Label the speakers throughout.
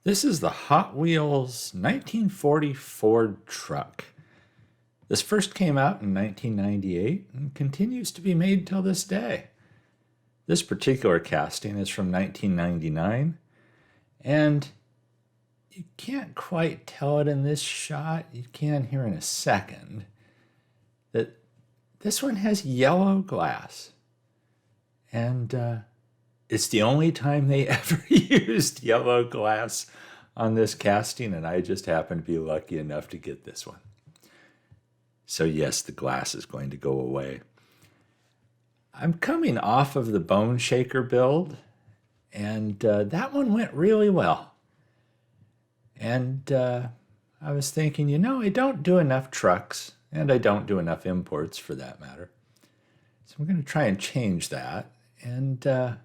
Speaker 1: This is the Hot Wheels 1940 Ford truck. This first came out in 1998 and continues to be made till this day. This particular casting is from 1999, and you can't quite tell it in this shot. You can here in a second that this one has yellow glass. And it's the only time they ever used yellow glass on this casting, and I just happened to be lucky enough to get this one. So yes, the glass is going to go away. I'm coming off of the Bone Shaker build, and that one went really well. And I was thinking, I don't do enough trucks, and I don't do enough imports for that matter. So I'm going to try and change that. And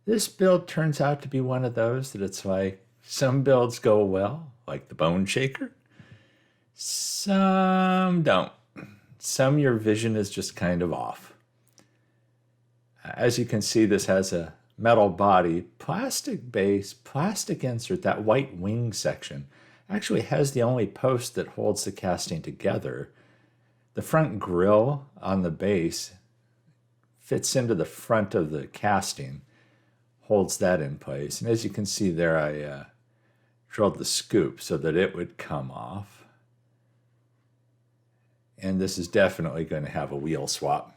Speaker 1: this build turns out to be one of those that it's like some builds go well, like the Bone Shaker. Some don't. Some your vision is just kind of off. As you can see, this has a metal body, plastic base, plastic insert. That white wing section actually has the only post that holds the casting together. The front grille on the base fits into the front of the casting, holds that in place. And as you can see there, I drilled the scoop so that it would come off. And this is definitely going to have a wheel swap.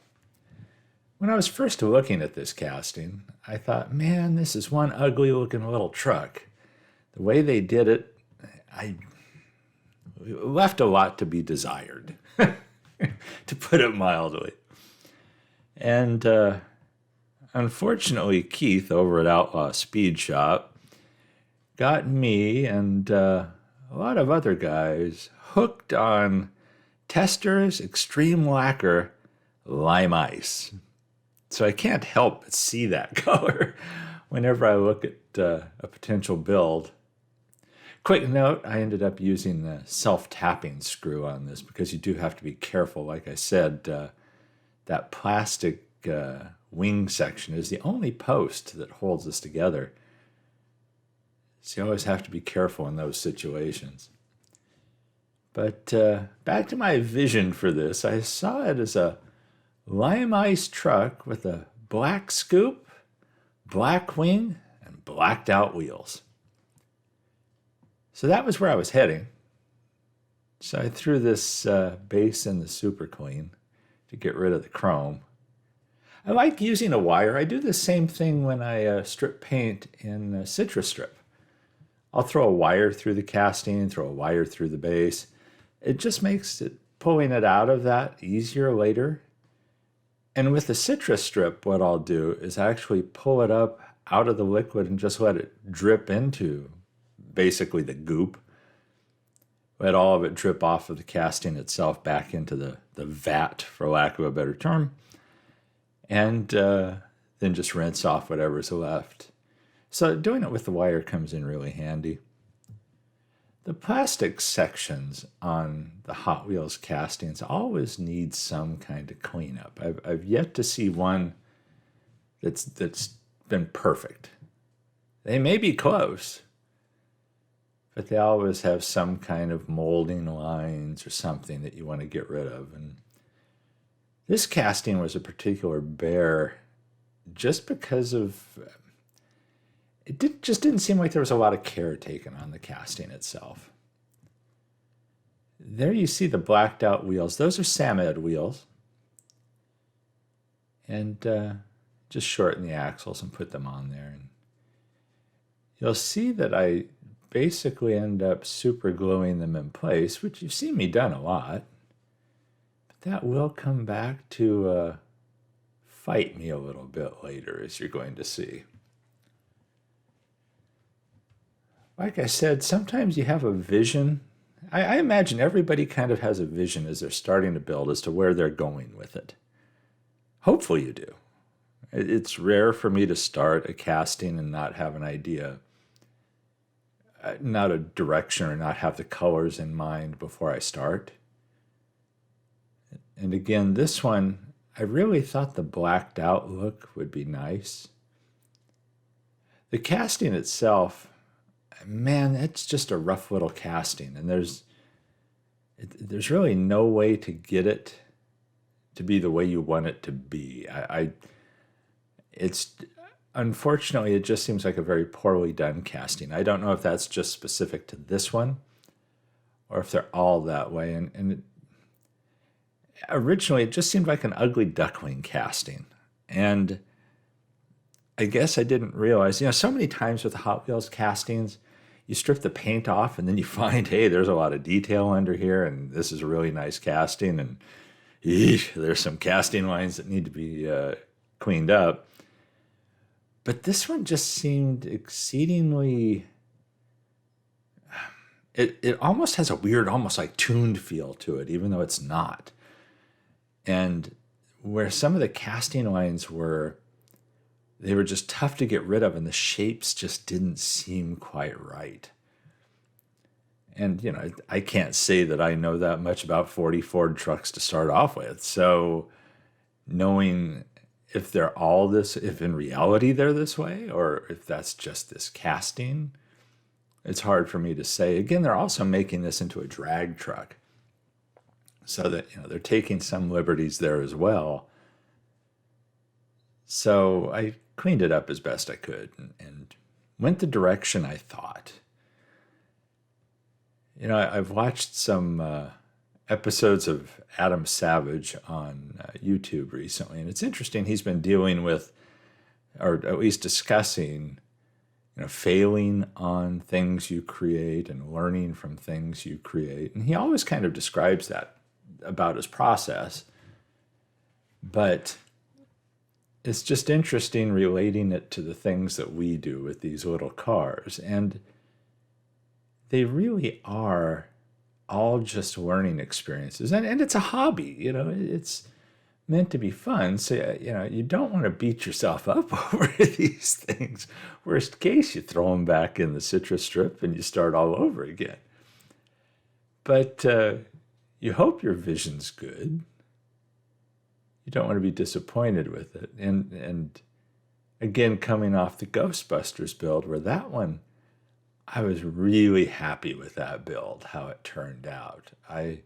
Speaker 1: When I was first looking at this casting, I thought, man, this is one ugly looking little truck. The way they did it, I left a lot to be desired, to put it mildly. And unfortunately, Keith over at Outlaw Speed Shop got me and a lot of other guys hooked on Tester's Extreme Lacquer Lime Ice. So I can't help but see that color whenever I look at a potential build. Quick note, I ended up using the self-tapping screw on this because you do have to be careful. Like I said, that plastic wing section is the only post that holds this together. So you always have to be careful in those situations. But back to my vision for this, I saw it as a lime ice truck with a black scoop, black wing, and blacked out wheels. So that was where I was heading. So I threw this base in the super clean to get rid of the chrome. I like using a wire. I do the same thing when I strip paint in Citrus Strip. I'll throw a wire through the casting, throw a wire through the base. It just makes pulling it out of that easier later. And with the Citrus Strip, what I'll do is actually pull it up out of the liquid and just let it drip into basically the goop. Let all of it drip off of the casting itself back into the vat, for lack of a better term. And then just rinse off whatever's left. So doing it with the wire comes in really handy. The plastic sections on the Hot Wheels castings always need some kind of cleanup. I've yet to see one that's been perfect. They may be close, but they always have some kind of molding lines or something that you want to get rid of. And this casting was a particular bear just because of just didn't seem like there was a lot of care taken on the casting itself. There you see the blacked out wheels. Those are Samed wheels. And just shorten the axles and put them on there. And you'll see that I basically end up super gluing them in place, which you've seen me done a lot. But that will come back to fight me a little bit later, as you're going to see. Like I said, sometimes you have a vision. I imagine everybody kind of has a vision as they're starting to build as to where they're going with it. Hopefully you do. It's rare for me to start a casting and not have an idea, not a direction, or not have the colors in mind before I start. And again, this one, I really thought the blacked out look would be nice. The casting itself, man, it's just a rough little casting, and there's really no way to get it to be the way you want it to be. It's unfortunately it just seems like a very poorly done casting. I don't know if that's just specific to this one or if they're all that way. And originally it just seemed like an ugly duckling casting, and I guess I didn't realize, so many times with Hot Wheels castings, you strip the paint off and then you find, hey, there's a lot of detail under here, and this is a really nice casting, and there's some casting lines that need to be cleaned up. But this one just seemed exceedingly. It almost has a weird, almost like tuned feel to it, even though it's not. And where some of the casting lines were, they were just tough to get rid of, and the shapes just didn't seem quite right. And, I can't say that I know that much about 40 Ford trucks to start off with. So knowing if they're all this, if in reality they're this way, or if that's just this casting, it's hard for me to say. Again, they're also making this into a drag truck, so that, they're taking some liberties there as well. So I cleaned it up as best I could and went the direction I thought. I've watched some episodes of Adam Savage on YouTube recently, and it's interesting. He's been dealing with, or at least discussing, failing on things you create and learning from things you create. And he always kind of describes that about his process. But it's just interesting relating it to the things that we do with these little cars. And they really are all just learning experiences. And it's a hobby, it's meant to be fun. So, you don't want to beat yourself up over these things. Worst case, you throw them back in the citrus strip and you start all over again. But you hope your vision's good. You don't want to be disappointed with it. And again, coming off the Ghostbusters build, where that one, I was really happy with that build, how it turned out. I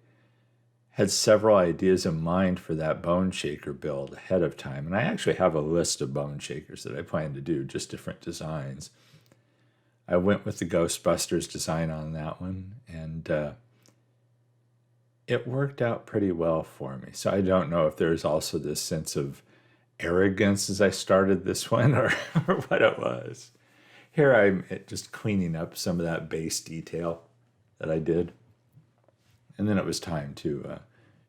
Speaker 1: had several ideas in mind for that Bone Shaker build ahead of time, and I actually have a list of Bone Shakers that I plan to do, just different designs. I went with the Ghostbusters design on that one, and it worked out pretty well for me. So I don't know if there's also this sense of arrogance as I started this one or what it was. Here I'm just cleaning up some of that base detail that I did. And then it was time to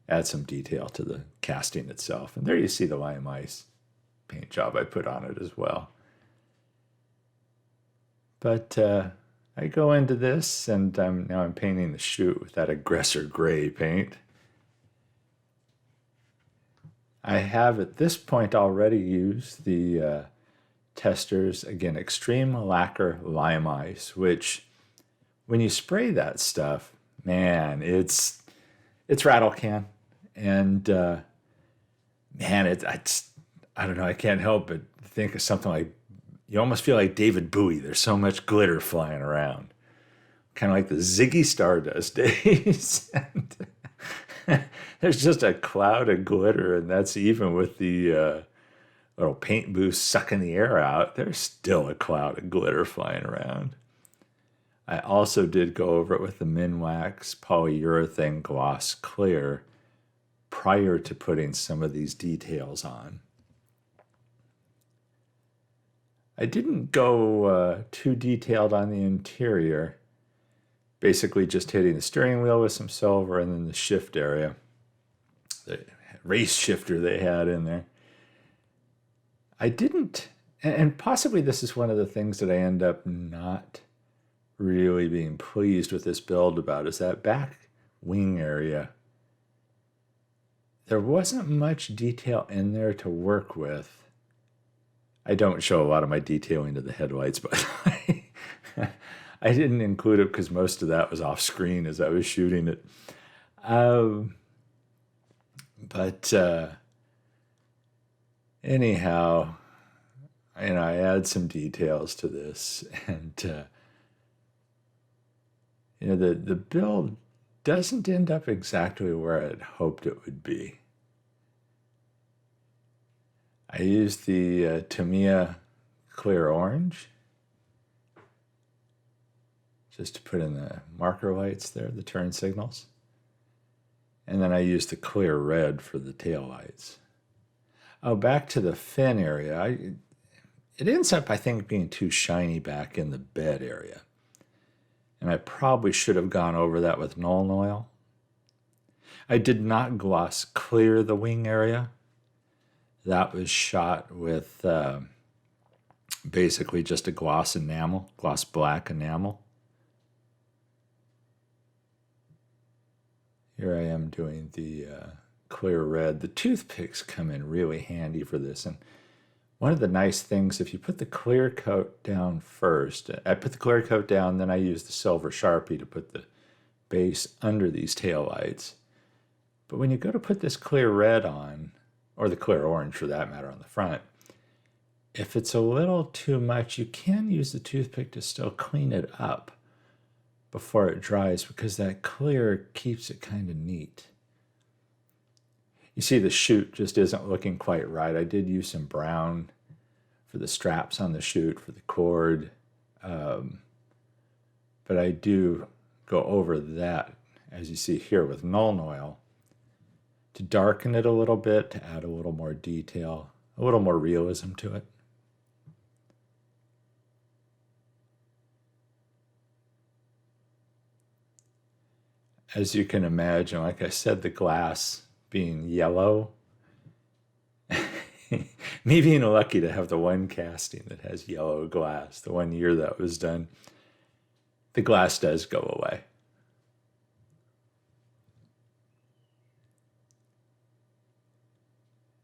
Speaker 1: add some detail to the casting itself. And there you see the lime ice paint job I put on it as well. But I go into this, and now I'm painting the chute with that Aggressor Gray paint. I have at this point already used the Testors, again, Extreme Lacquer Lime Ice, which when you spray that stuff, man, it's rattle can. And man, I don't know, I can't help but think of something like, you almost feel like David Bowie. There's so much glitter flying around. Kind of like the Ziggy Stardust days. And there's just a cloud of glitter, and that's even with the little paint boost sucking the air out. There's still a cloud of glitter flying around. I also did go over it with the Minwax Polyurethane Gloss Clear prior to putting some of these details on. I didn't go too detailed on the interior. Basically just hitting the steering wheel with some silver, and then the shift area, the race shifter they had in there. I didn't, and possibly this is one of the things that I end up not really being pleased with this build about, is that back wing area. There wasn't much detail in there to work with. I don't show a lot of my detailing to the headlights, but I didn't include it because most of that was off screen as I was shooting it. But anyhow, I add some details to this, and The build doesn't end up exactly where I'd hoped it would be. I used the Tamiya clear orange just to put in the marker lights there, the turn signals. And then I used the clear red for the tail lights. Oh, back to the fin area. It ends up, I think, being too shiny back in the bed area. And I probably should have gone over that with Nuln Oil. I did not gloss clear the wing area. That was shot with basically just a gloss enamel, gloss black enamel. Here I am doing the clear red. The toothpicks come in really handy for this. And one of the nice things, if you put the clear coat down first, I put the clear coat down, then I use the silver Sharpie to put the base under these taillights. But when you go to put this clear red on, or the clear orange for that matter on the front, if it's a little too much, you can use the toothpick to still clean it up before it dries, because that clear keeps it kind of neat. You see the chute just isn't looking quite right. I did use some brown for the straps on the chute, for the cord. But I do go over that, as you see here, with Nuln Oil to darken it a little bit, to add a little more detail, a little more realism to it. As you can imagine, like I said, the glass being yellow, me being lucky to have the one casting that has yellow glass, the 1 year that was done, the glass does go away.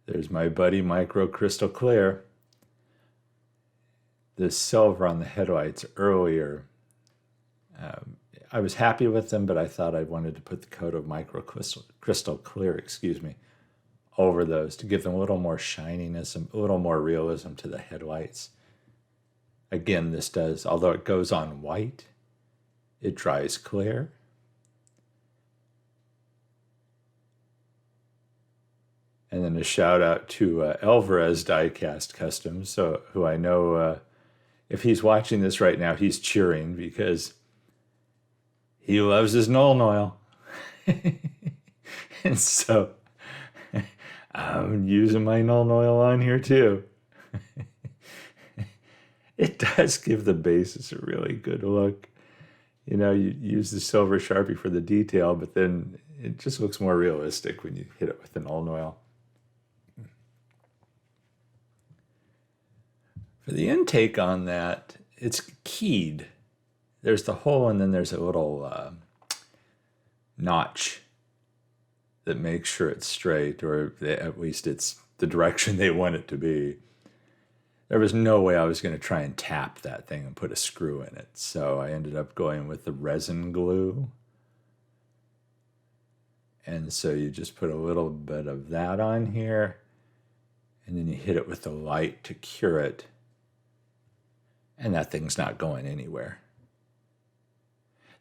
Speaker 1: There's my buddy Micro Crystal Clear. The silver on the headlights earlier, I was happy with them, but I thought I wanted to put the coat of Micro Crystal Clear, over those to give them a little more shininess, a little more realism to the headlights. Again, this does, although it goes on white, it dries clear. And then a shout out to Alvarez Diecast Customs, who I know, if he's watching this right now, he's cheering because he loves his Nuln Oil. And so I'm using my Nuln Oil on here too. It does give the bases a really good look. You use the silver Sharpie for the detail, but then it just looks more realistic when you hit it with the Nuln Oil. For the intake on that, it's keyed. There's the hole, and then there's a little notch that makes sure it's straight, or at least it's the direction they want it to be. There was no way I was going to try and tap that thing and put a screw in it, so I ended up going with the resin glue. And so you just put a little bit of that on here, and then you hit it with the light to cure it, and that thing's not going anywhere.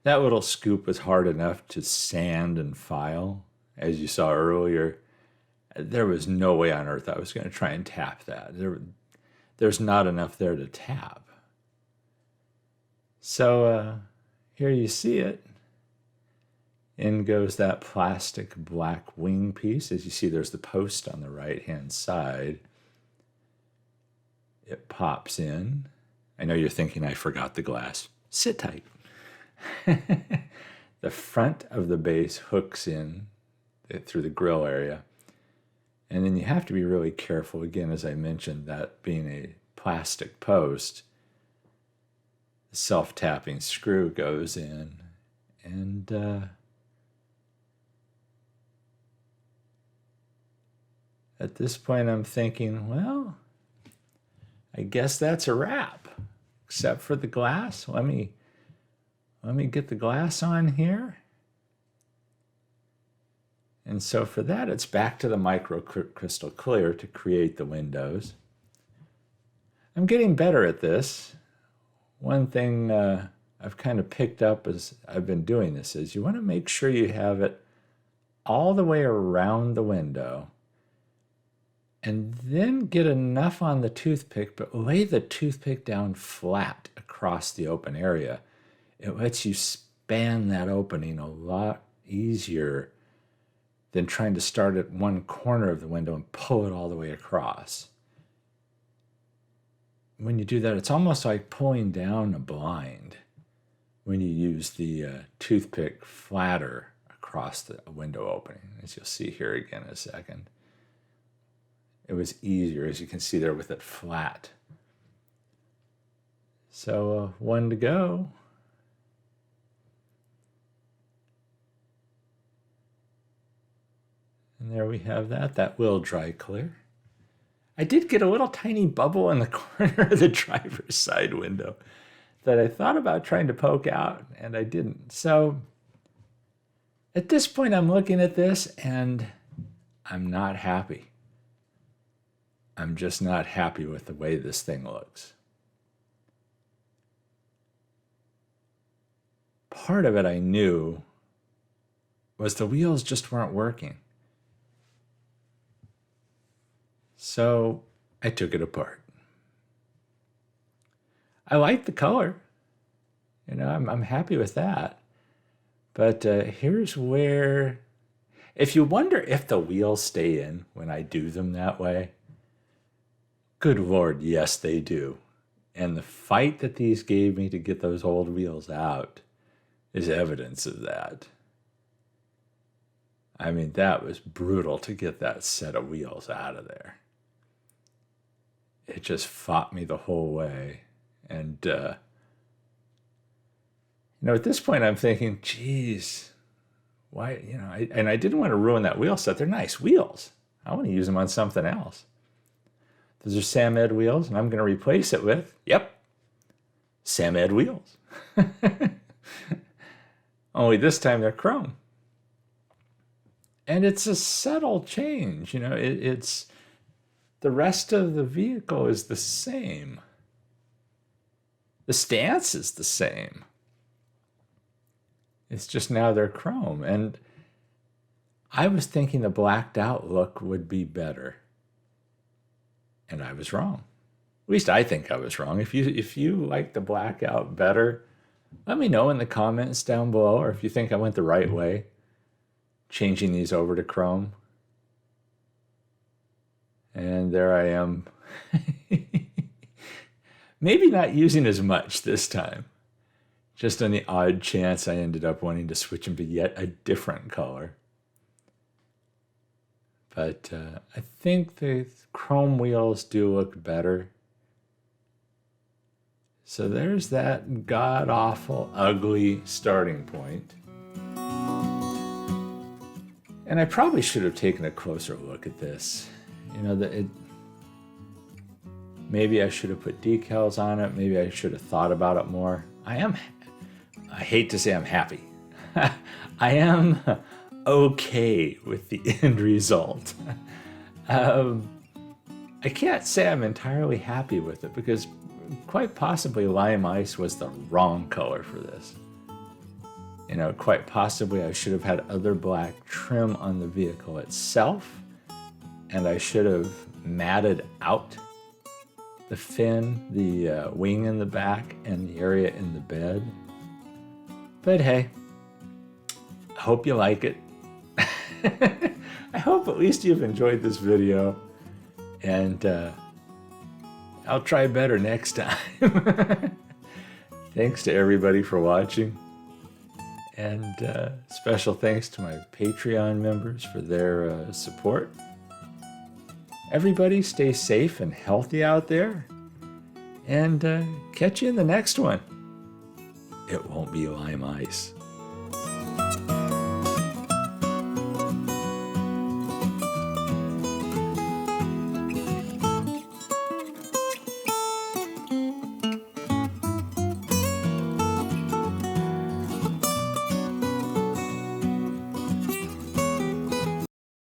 Speaker 1: That little scoop was hard enough to sand and file, as you saw earlier. There was no way on earth I was going to try and tap that. There's not enough there to tap. So here you see it. In goes that plastic black wing piece. As you see, there's the post on the right-hand side. It pops in. I know you're thinking I forgot the glass. Sit tight. The front of the base hooks in through the grill area. And then you have to be really careful, again, as I mentioned, that being a plastic post, the self-tapping screw goes in, and at this point I'm thinking, well, I guess that's a wrap, except for the glass. Let me get the glass on here. And so for that, it's back to the Micro Crystal Clear to create the windows. I'm getting better at this. One thing I I've kind of picked up as I've been doing this is you want to make sure you have it all the way around the window, and then get enough on the toothpick, but lay the toothpick down flat across the open area. It lets you span that opening a lot easier than trying to start at one corner of the window and pull it all the way across. When you do that, it's almost like pulling down a blind when you use the toothpick flatter across the window opening, as you'll see here again in a second. It was easier, as you can see there, with it flat. So one to go. And there we have that. That will dry clear. I did get a little tiny bubble in the corner of the driver's side window that I thought about trying to poke out, and I didn't. So at this point, I'm looking at this, and I'm not happy. I'm just not happy with the way this thing looks. Part of it I knew was the wheels just weren't working. So I took it apart. I like the color. I'm happy with that. But here's where, if you wonder if the wheels stay in when I do them that way, good Lord, yes, they do. And the fight that these gave me to get those old wheels out is evidence of that. I mean, that was brutal to get that set of wheels out of there. It just fought me the whole way. And, at this point I'm thinking, geez, why, I didn't want to ruin that wheel set. They're nice wheels. I want to use them on something else. Those are Sam Ed wheels, and I'm going to replace it with, Sam Ed wheels. Only this time they're chrome. And it's a subtle change. It's the rest of the vehicle is the same. The stance is the same. It's just now they're chrome. And I was thinking the blacked out look would be better. And I was wrong. At least I think I was wrong. If you like the blackout better, let me know in the comments down below, or if you think I went the right way, changing these over to chrome. And there I am. Maybe not using as much this time. Just on the odd chance I ended up wanting to switch them to yet a different color. But I think the chrome wheels do look better. So there's that god-awful, ugly starting point. And I probably should have taken a closer look at this. Maybe I should have put decals on it. Maybe I should have thought about it more. I hate to say I'm happy. I am okay with the end result. I can't say I'm entirely happy with it because quite possibly lime ice was the wrong color for this. Quite possibly I should have had other black trim on the vehicle itself, and I should have matted out the fin, the wing in the back, and the area in the bed. But hey, I hope you like it. I hope at least you've enjoyed this video, and I'll try better next time. Thanks to everybody for watching, and special thanks to my Patreon members for their support. Everybody stay safe and healthy out there, and catch you in the next one. It won't be lime ice.